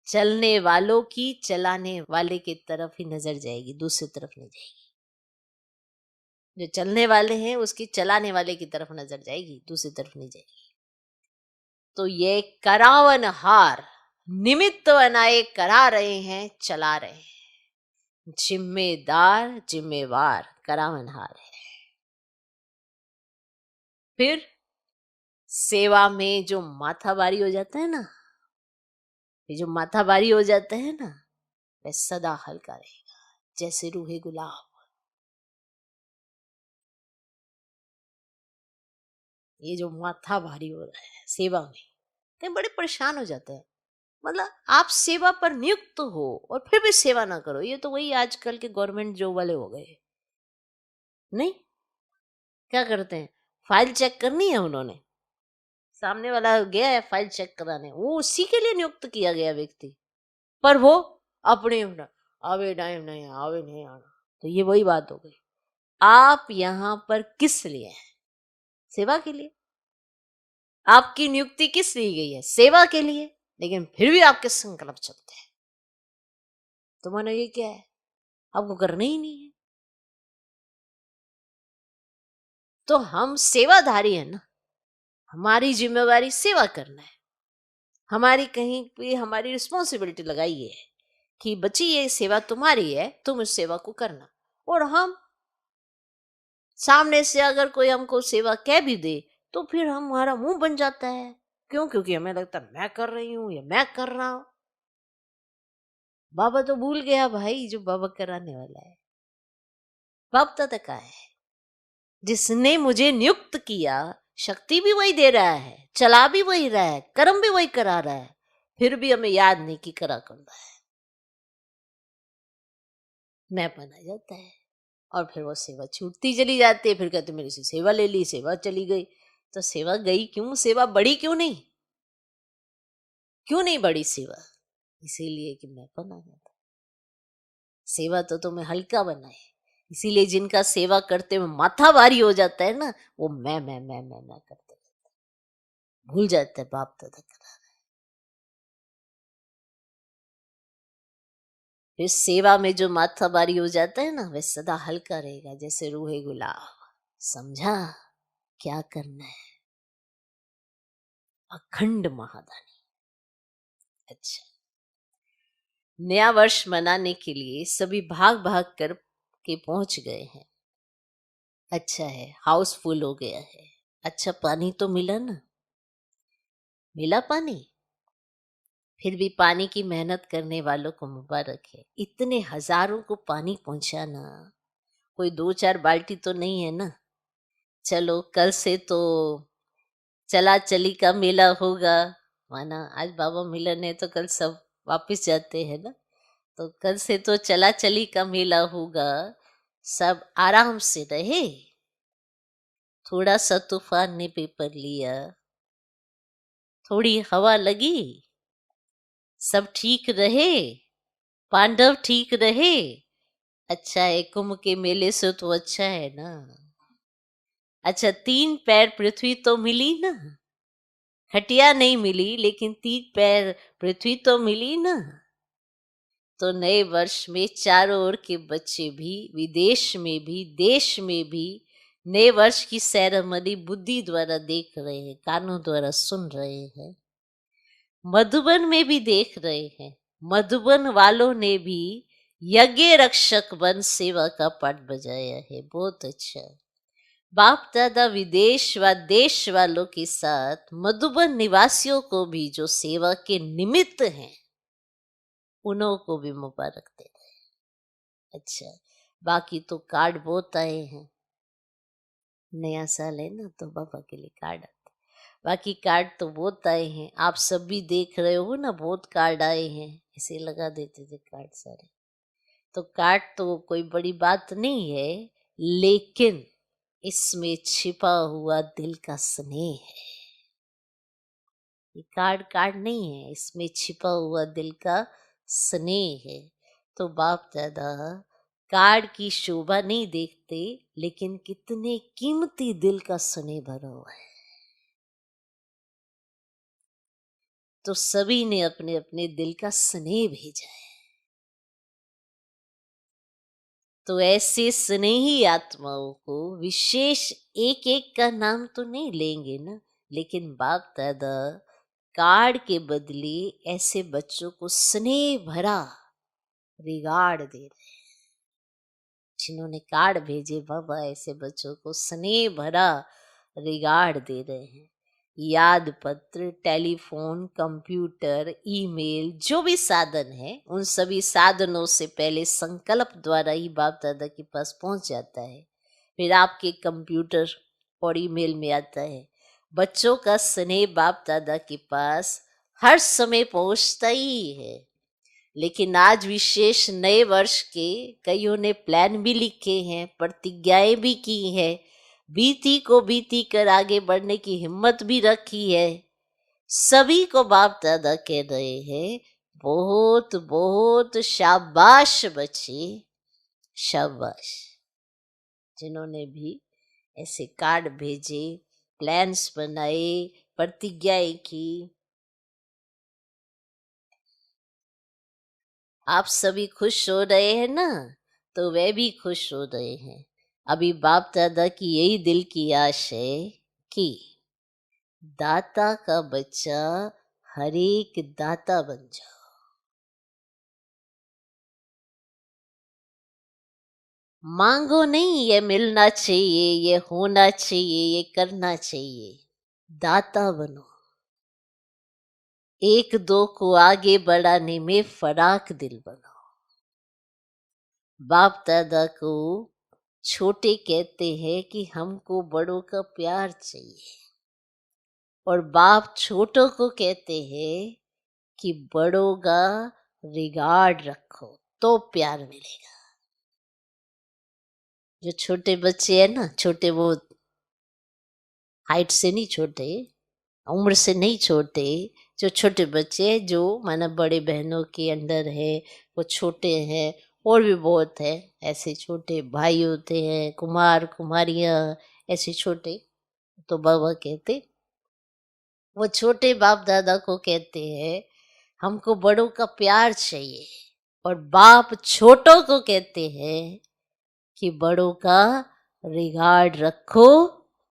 Speaker 1: चलने वालों की चलाने वाले की तरफ ही नजर जाएगी, दूसरी तरफ नहीं जाएगी। जो चलने वाले हैं उसकी चलाने वाले की तरफ नजर जाएगी, दूसरी तरफ नहीं जाएगी। तो ये करावन हार निमित्त बनाए करा रहे हैं, चला रहे हैं। जिम्मेदार जिम्मेवार करावन हार है। फिर सेवा में जो माथा भारी हो जाता है ना, ये जो माथा भारी हो जाता है ना, वह सदा हल्का रहेगा जैसे रूहे गुलाब। ये जो माथा भारी हो रहा है सेवा में, कहीं बड़े परेशान हो जाते हैं। मतलब आप सेवा पर नियुक्त हो और फिर भी सेवा ना करो, ये तो वही आजकल के गवर्नमेंट जॉब वाले हो गए। नहीं, क्या करते हैं, फाइल चेक करनी है उन्होंने, सामने वाला गया है फाइल चेक कराने, वो उसी के लिए नियुक्त किया गया व्यक्ति, पर वो अपने आवे टाइम नहीं, आवे नहीं आना। तो ये वही बात हो गई, आप यहाँ पर किस लिए हैं? सेवा के लिए। आपकी नियुक्ति किस लिए गई है? सेवा के लिए। लेकिन फिर भी आपके संकल्प चलते हैं, तो मानो ये क्या है, आपको करना ही नहीं है। तो हम सेवाधारी है ना, हमारी जिम्मेवारी सेवा करना है। हमारी कहीं पे हमारी रिस्पॉन्सिबिलिटी लगाई है कि बच्ची ये सेवा तुम्हारी है, तुम इस सेवा को करना। और हम सामने से अगर कोई हमको सेवा कह भी दे तो फिर हमारा मुंह बन जाता है। क्यों? क्योंकि हमें लगता है मैं कर रही हूं या मैं कर रहा हूं। बाबा तो भूल गया भाई, जो बाबा कराने वाला है बाप दादा का है। जिसने मुझे नियुक्त किया, शक्ति भी वही दे रहा है, चला भी वही रहा है, कर्म भी वही करा रहा है, फिर भी हमें याद नहीं कि करा कर रहा है, मैं बना जाता है। और फिर वो सेवा छूटती चली जाती है, फिर कहते मेरी से सेवा ले ली, सेवा चली गई। तो सेवा गई क्यों? सेवा बढ़ी क्यों नहीं? क्यों नहीं बढ़ी सेवा? इसीलिए कि मैं बना जाता। सेवा तो तुम्हें हल्का बनाए, इसीलिए जिनका सेवा करते हुए माथा भारी हो जाता है ना, वो मैं करते भूल जाते हैं बाप दादा का। फिर सेवा में जो माथा भारी हो जाता है ना, वह सदा हल्का रहेगा जैसे रूहे गुलाब। समझा क्या करना है? अखंड महादानी। अच्छा, नया वर्ष मनाने के लिए सभी भाग भाग कर के पहुंच गए हैं। अच्छा है, हाउस फुल हो गया है। अच्छा, पानी तो मिला ना? मिला पानी? फिर भी पानी की मेहनत करने वालों को मुबारक है। इतने हजारों को पानी पहुंचाना कोई 2-4 बाल्टी तो नहीं है ना। चलो, कल से तो चला चली का मेला होगा, माना आज बाबा मिलन है तो कल सब वापस जाते हैं ना। तो कल से तो चला चली का मेला होगा। सब आराम से रहे। थोड़ा सा तूफान ने पेपर लिया, थोड़ी हवा लगी, सब ठीक रहे, पांडव ठीक रहे। अच्छा है, कुंभ के मेले से तो अच्छा है ना। अच्छा, 3 पैर पृथ्वी तो मिली ना। खटिया नहीं मिली लेकिन 3 पैर पृथ्वी तो मिली ना। तो नए वर्ष में चारों ओर के बच्चे भी, विदेश में भी, देश में भी नए वर्ष की सेरेमनी बुद्धि द्वारा देख रहे हैं, कानों द्वारा सुन रहे हैं, मधुबन में भी देख रहे हैं। मधुबन वालों ने भी यज्ञ रक्षक वन सेवा का पाठ बजाया है। बहुत अच्छा। बाप दादा विदेश व देश वालों के साथ मधुबन निवासियों को भी जो सेवा के निमित्त हैं, उन्हों को भी मुबारक दे रहे हैं। अच्छा, बाकी तो कार्ड बहुत आए हैं। नया साल है ना, तो बाबा के लिए कार्ड आते। बाकी कार्ड तो बहुत आए हैं, आप सब भी देख रहे हो ना, बहुत कार्ड आए हैं। ऐसे लगा देते थे कार्ड सारे। तो कार्ड तो कोई बड़ी बात नहीं है, लेकिन इसमें छिपा हुआ दिल का स्नेह है। ये कार्ड कार्ड नहीं है, इसमें छिपा हुआ दिल का स्नेह है। तो बाप दादा कार्ड की शोभा नहीं देखते, लेकिन कितने कीमती दिल का स्नेह भरा हुआ है। तो सभी ने अपने अपने दिल का स्नेह भेजा है। तो ऐसे स्नेही आत्माओं को विशेष एक एक का नाम तो नहीं लेंगे ना, लेकिन बाप दादा कार्ड के बदले ऐसे बच्चों को स्नेह भरा रिगार्ड दे रहे। जिन्होंने कार्ड भेजे, बाबा ऐसे बच्चों को स्नेह भरा रिगार्ड दे रहे हैं। याद पत्र, टेलीफोन, कंप्यूटर, ईमेल, जो भी साधन है, उन सभी साधनों से पहले संकल्प द्वारा ही बाप दादा के पास पहुंच जाता है। फिर आपके कंप्यूटर और ईमेल में आता है। बच्चों का स्नेह बाप दादा के पास हर समय पहुंचता ही है। लेकिन आज विशेष नए वर्ष के कईयों ने प्लान भी लिखे हैं, प्रतिज्ञाएं भी की हैं, बीती को बीती कर आगे बढ़ने की हिम्मत भी रखी है। सभी को बाप दादा कह रहे हैं, बहुत बहुत शाबाश बच्चे, शाबाश। जिन्होंने भी ऐसे कार्ड भेजे, प्लान्स बनाए, प्रतिज्ञाएं की, आप सभी खुश हो रहे हैं ना, तो वे भी खुश हो रहे हैं। अभी बाप दादा की यही दिल की आश है कि दाता का बच्चा हर एक दाता बन जाओ। मांगो नहीं, ये मिलना चाहिए, ये होना चाहिए, ये करना चाहिए। दाता बनो। एक दो को आगे बढ़ाने में फराक दिल बनो। बाप दादा को छोटे कहते हैं कि हमको बड़ों का प्यार चाहिए, और बाप छोटों को कहते हैं कि बड़ों का रिगार्ड रखो तो प्यार मिलेगा। जो छोटे बच्चे हैं ना, छोटे वो हाइट से नहीं छोटे, उम्र से नहीं छोटे, जो छोटे बच्चे हैं, जो माना बड़े बहनों के अंडर है, वो छोटे हैं। और भी बहुत है, ऐसे छोटे भाई होते हैं, कुमार कुमारियाँ, ऐसे छोटे। तो बाबा कहते, वो छोटे बाप दादा को कहते हैं हमको बड़ों का प्यार चाहिए, और बाप छोटों को कहते हैं कि बड़ों का रिगार्ड रखो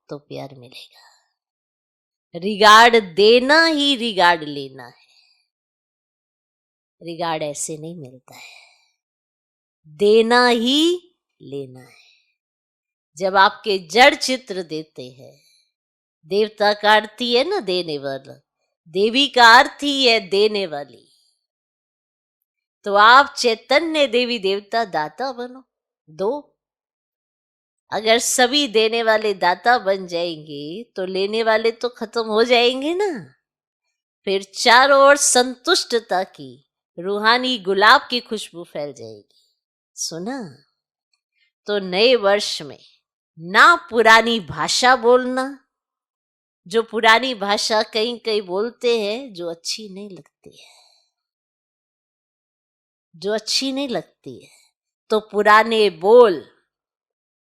Speaker 1: तो प्यार मिलेगा। रिगार्ड देना ही रिगार्ड लेना है। रिगार्ड ऐसे नहीं मिलता है, देना ही लेना है। जब आपके जड़ चित्र देते हैं, देवता का अर्थ ही है ना देने वाला, देवी का अर्थ ही है देने वाली, तो आप चैतन्य देवी देवता दाता बनो, दो। अगर सभी देने वाले दाता बन जाएंगे तो लेने वाले तो खत्म हो जाएंगे ना। फिर चारों ओर संतुष्टता की रूहानी गुलाब की खुशबू फैल जाएगी। सुना? तो नए वर्ष में ना पुरानी भाषा बोलना, जो पुरानी भाषा कहीं कहीं बोलते हैं जो अच्छी नहीं लगती है, जो अच्छी नहीं लगती है, तो पुराने बोल,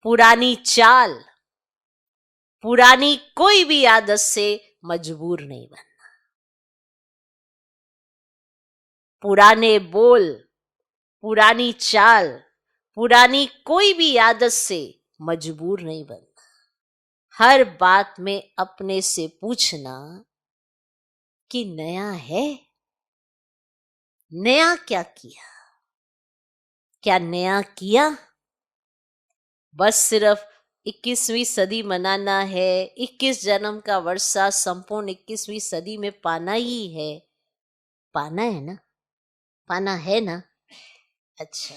Speaker 1: पुरानी चाल, पुरानी कोई भी आदत से मजबूर नहीं बनना। पुराने बोल, पुरानी चाल, पुरानी कोई भी आदत से मजबूर नहीं बनना। हर बात में अपने से पूछना कि नया है, नया क्या किया, क्या नया किया? बस सिर्फ 21वीं सदी मनाना है, 21 जन्म का वर्षा संपूर्ण 21वीं सदी में पाना ही है। पाना है ना? पाना है ना? अच्छा,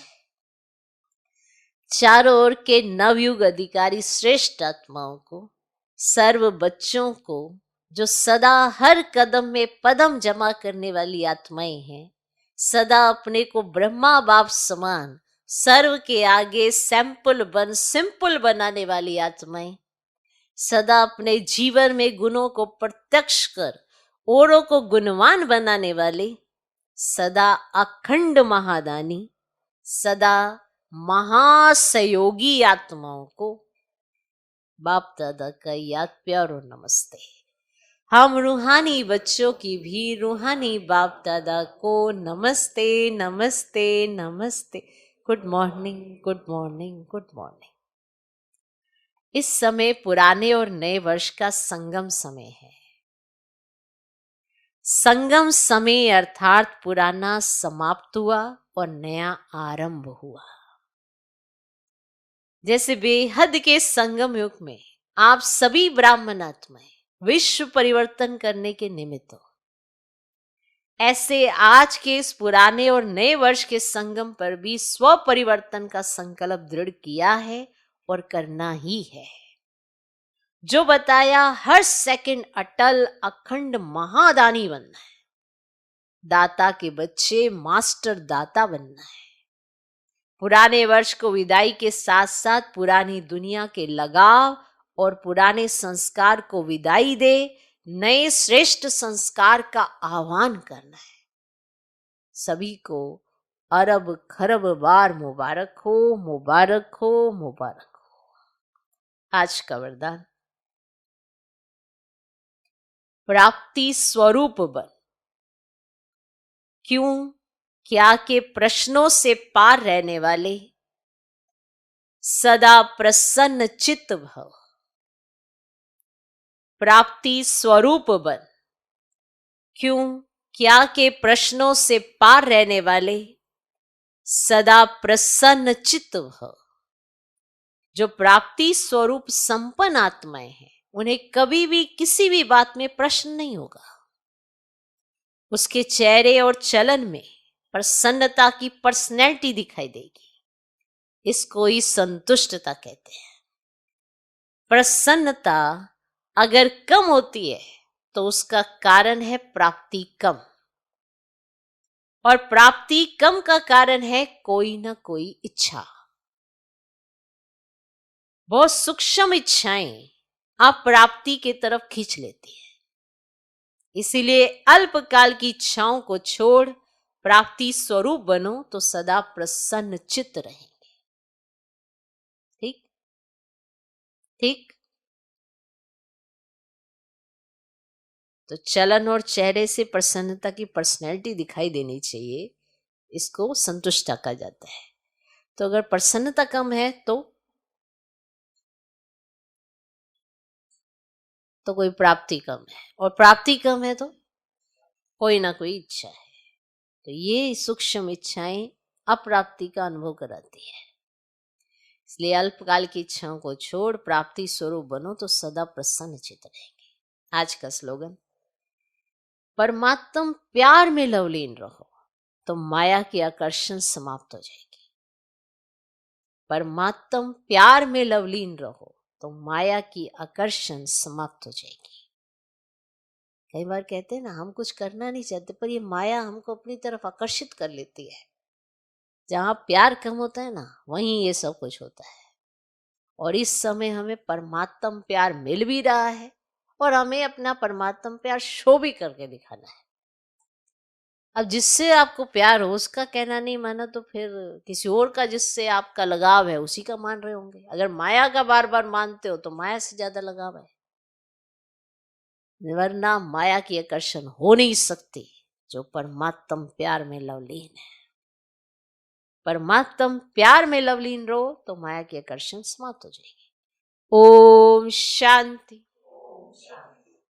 Speaker 1: चारों ओर के नवयुग अधिकारी श्रेष्ठ आत्माओं को, सर्व बच्चों को, जो सदा हर कदम में पदम जमा करने वाली आत्माएं हैं, सदा अपने को ब्रह्मा बाप समान सर्व के आगे सैंपल बन सिंपल बनाने वाली आत्माएं, सदा अपने जीवन में गुणों को प्रत्यक्ष कर औरों को गुणवान बनाने वाले, सदा अखंड महादानी, सदा महासहयोगी आत्माओं को बाप दादा का याद प्यार और नमस्ते। हम रूहानी बच्चों की भी रूहानी बाप दादा को नमस्ते नमस्ते नमस्ते। Good morning, good morning, good morning. इस समय पुराने और नए वर्ष का संगम समय है। संगम समय अर्थात पुराना समाप्त हुआ और नया आरंभ हुआ। जैसे बेहद के संगम युग में आप सभी ब्राह्मण आत्माएं विश्व परिवर्तन करने के निमित्त हो, ऐसे आज के इस पुराने और नए वर्ष के संगम पर भी स्व परिवर्तन का संकल्प दृढ़ किया है और करना ही है। जो बताया, हर सेकंड अटल अखंड महादानी बनना है, दाता के बच्चे मास्टर दाता बनना है। पुराने वर्ष को विदाई के साथ साथ पुरानी दुनिया के लगाव और पुराने संस्कार को विदाई दे नए श्रेष्ठ संस्कार का आह्वान करना है। सभी को अरब खरब बार मुबारक हो, मुबारक हो, मुबारक हो। आज का वरदान, प्राप्ति स्वरूप बन। क्यों क्या के प्रश्नों से पार रहने वाले, सदा प्रसन्न चित्त भव। प्राप्ति स्वरूप बन। क्यों क्या के प्रश्नों से पार रहने वाले, सदा प्रसन्न चित्त भव। जो प्राप्ति स्वरूप संपन्न आत्माएं हैं, उन्हें कभी भी किसी भी बात में प्रश्न नहीं होगा। उसके चेहरे और चलन में प्रसन्नता की पर्सनैलिटी दिखाई देगी। इसको ही संतुष्टता कहते हैं। प्रसन्नता अगर कम होती है तो उसका कारण है प्राप्ति कम, और प्राप्ति कम का कारण है कोई ना कोई इच्छा। बहुत सूक्ष्म इच्छाएं आप प्राप्ति के तरफ खींच लेती है। इसीलिए अल्पकाल की इच्छाओं को छोड़ प्राप्ति स्वरूप बनो तो सदा प्रसन्न चित्त रहेंगे। ठीक ठीक। तो चलन और चेहरे से प्रसन्नता की पर्सनैलिटी दिखाई देनी चाहिए, इसको संतुष्टता कहा जाता है। तो अगर प्रसन्नता कम है तो कोई प्राप्ति कम है, और प्राप्ति कम है तो कोई ना कोई इच्छा है। तो ये सूक्ष्म इच्छाएं अप्राप्ति का अनुभव कराती है। इसलिए अल्पकाल की इच्छाओं को छोड़ प्राप्ति स्वरूप बनो तो सदा प्रसन्न चित रहेंगे। आज का स्लोगन, परमात्म प्यार में लवलीन रहो तो माया की आकर्षण समाप्त हो जाएगी। परमात्म प्यार में लवलीन रहो तो माया की आकर्षण समाप्त हो जाएगी। कई बार कहते हैं ना, हम कुछ करना नहीं चाहते पर ये माया हमको अपनी तरफ आकर्षित कर लेती है। जहां प्यार कम होता है ना, वहीं ये सब कुछ होता है। और इस समय हमें परमात्म प्यार मिल भी रहा है और हमें अपना परमात्म प्यार शो भी करके दिखाना है। अब जिससे आपको प्यार हो उसका कहना नहीं माना तो फिर किसी और का जिससे आपका लगाव है उसी का मान रहे होंगे। अगर माया का बार बार मानते हो तो माया से ज्यादा लगाव है, वरना माया की आकर्षण हो नहीं सकती जो परमात्म प्यार में लवलीन है। परमात्म प्यार में लवलीन रहो तो माया की आकर्षण समाप्त हो जाएगी। ओम शांति।